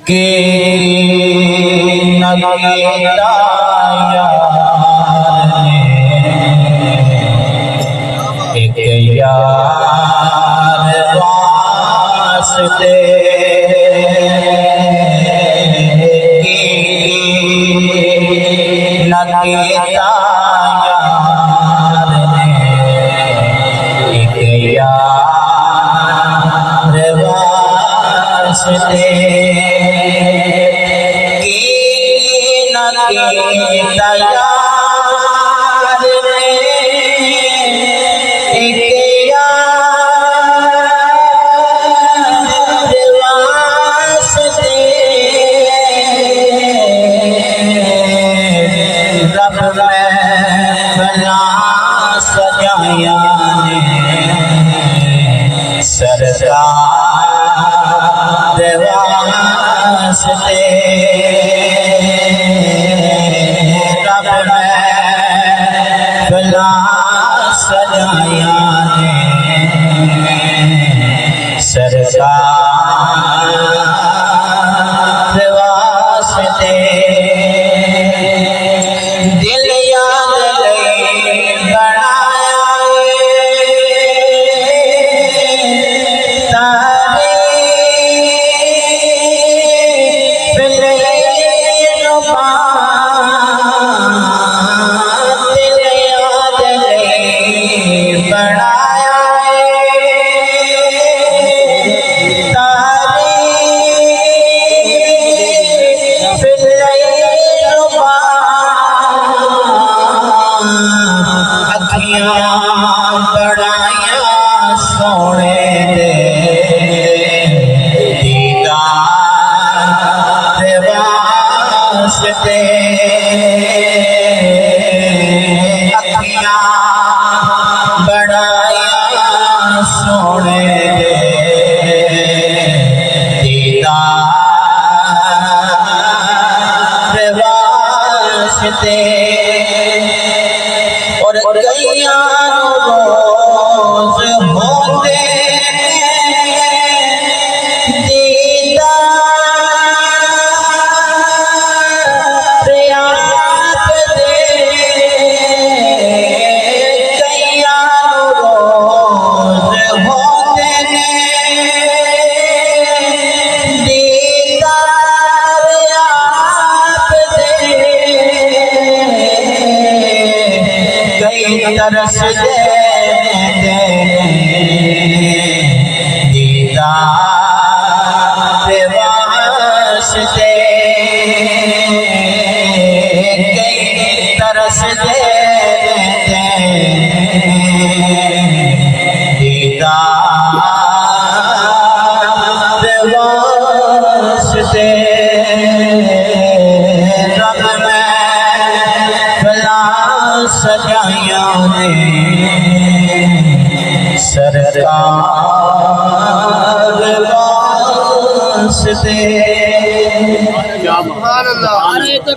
के नगीरा एक यार वास्ते नगीरा एक यार वास्ते सरकार वास्ते रब भला सजाया ने सरकार वास्ते दिल याद लई बढ़ाया सोने दे दीदार वास्ते अखियां बढ़ाया सोने दे दीदार वास्ते और कईयां रोज होते दीदार याद दे कईयां रोज होते दीदार याद दे कई तरस दे दीदार वास्ते कई तरस दे दीदार वास्ते रब में भला सजाया ने सरकार वास्ते।